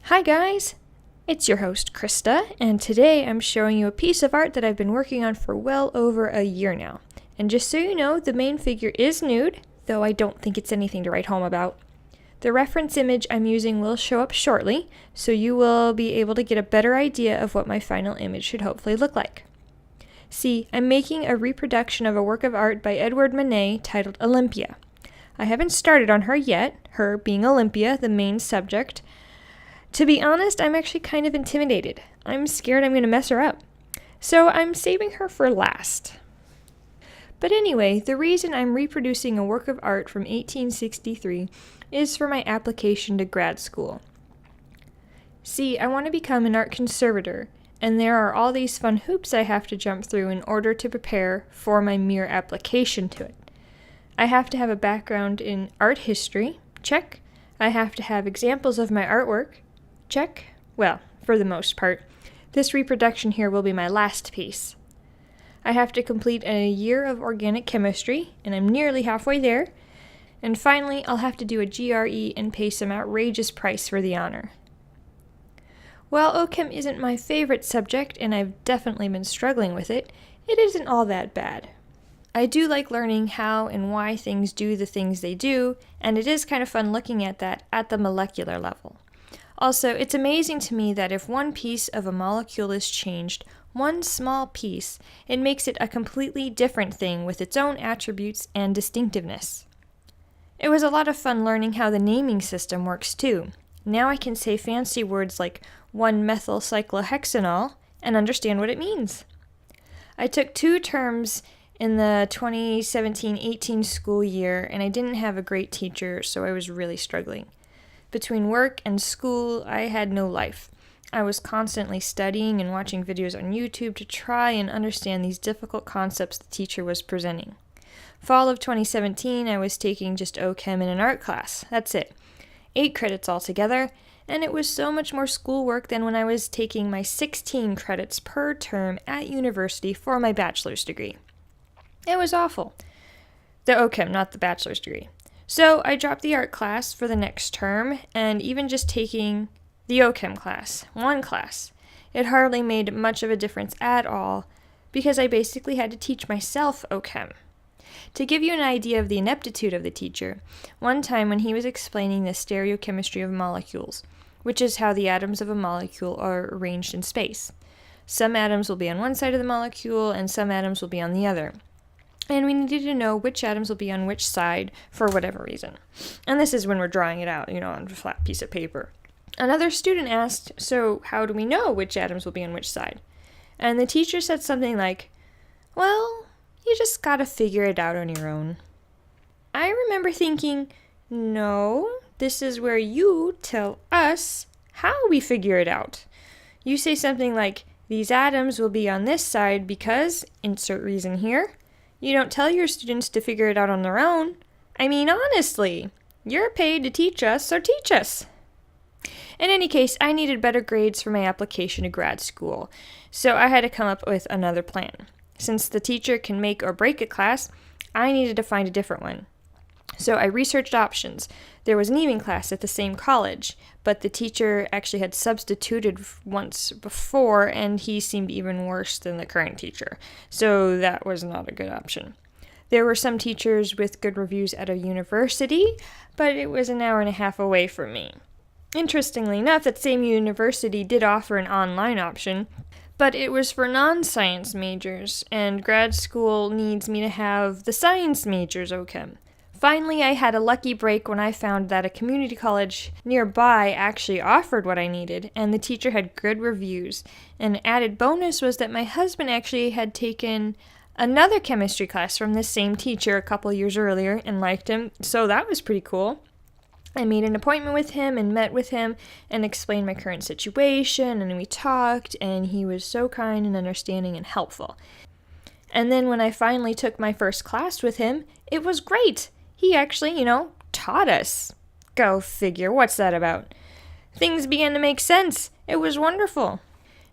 Hi guys! It's your host Krista, and today I'm showing you a piece of art that I've been working on for well over a year now. And just so you know, the main figure is nude, though I don't think it's anything to write home about. The reference image I'm using will show up shortly, so you will be able to get a better idea of what my final image should hopefully look like. See, I'm making a reproduction of a work of art by Edouard Manet titled Olympia. I haven't started on her yet, her being Olympia, the main subject. To be honest, I'm actually kind of intimidated. I'm scared I'm going to mess her up. So I'm saving her for last. But anyway, the reason I'm reproducing a work of art from 1863 is for my application to grad school. See, I want to become an art conservator, and there are all these fun hoops I have to jump through in order to prepare for my mere application to it. I have to have a background in art history, check. I have to have examples of my artwork, check. Well, for the most part. This reproduction here will be my last piece. I have to complete a year of organic chemistry, and I'm nearly halfway there. And finally, I'll have to do a GRE and pay some outrageous price for the honor. While OChem isn't my favorite subject, and I've definitely been struggling with it, it isn't all that bad. I do like learning how and why things do the things they do, and it is kind of fun looking at that at the molecular level. Also, it's amazing to me that if one piece of a molecule is changed, one small piece, it makes it a completely different thing with its own attributes and distinctiveness. It was a lot of fun learning how the naming system works too. Now I can say fancy words like 1-methylcyclohexanol and understand what it means. I took 2 terms in the 2017-18 school year, and I didn't have a great teacher, so I was really struggling. Between work and school, I had no life. I was constantly studying and watching videos on YouTube to try and understand these difficult concepts the teacher was presenting. Fall of 2017, I was taking just OChem in an art class. That's it. 8 credits altogether, and it was so much more schoolwork than when I was taking my 16 credits per term at university for my bachelor's degree. It was awful. The OChem, not the bachelor's degree. So I dropped the art class for the next term, and even just taking the OChem class, one class, it hardly made much of a difference at all, because I basically had to teach myself OChem. To give you an idea of the ineptitude of the teacher, one time when he was explaining the stereochemistry of molecules, which is how the atoms of a molecule are arranged in space. Some atoms will be on one side of the molecule, and some atoms will be on the other. And we needed to know which atoms will be on which side for whatever reason. And this is when we're drawing it out, on a flat piece of paper. Another student asked, so how do we know which atoms will be on which side? And the teacher said something like, well, you just gotta figure it out on your own. I remember thinking, no, this is where you tell us how we figure it out. You say something like, these atoms will be on this side because, insert reason here. You don't tell your students to figure it out on their own. I mean, honestly, you're paid to teach us, so teach us. In any case, I needed better grades for my application to grad school, so I had to come up with another plan. Since the teacher can make or break a class, I needed to find a different one. So I researched options. There was an evening class at the same college, but the teacher actually had substituted once before, and he seemed even worse than the current teacher. So that was not a good option. There were some teachers with good reviews at a university, but it was an hour and a half away from me. Interestingly enough, that same university did offer an online option, but it was for non-science majors, and grad school needs me to have the science majors OChem. Finally, I had a lucky break when I found that a community college nearby actually offered what I needed, and the teacher had good reviews. An added bonus was that my husband actually had taken another chemistry class from this same teacher a couple years earlier and liked him, so that was pretty cool. I made an appointment with him and met with him and explained my current situation, and we talked, and he was so kind and understanding and helpful. And then when I finally took my first class with him, it was great. He actually, taught us. Go figure, what's that about? Things began to make sense. It was wonderful.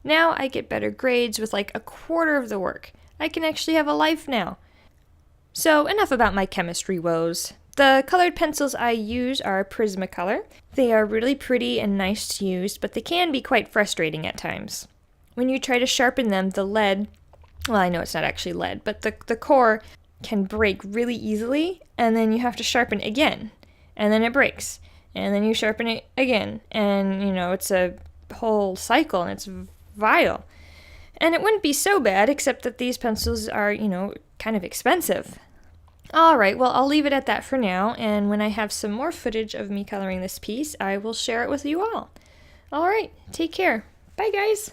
Now I get better grades with like a quarter of the work. I can actually have a life now. So enough about my chemistry woes. The colored pencils I use are Prismacolor. They are really pretty and nice to use, but they can be quite frustrating at times. When you try to sharpen them, the lead, well, I know it's not actually lead, but the core can break really easily, and then you have to sharpen it again, and then it breaks, and then you sharpen it again, and it's a whole cycle, and it's vile. And it wouldn't be so bad, except that these pencils are, kind of expensive. Alright, well, I'll leave it at that for now, and when I have some more footage of me coloring this piece, I will share it with you all. Alright, take care. Bye, guys!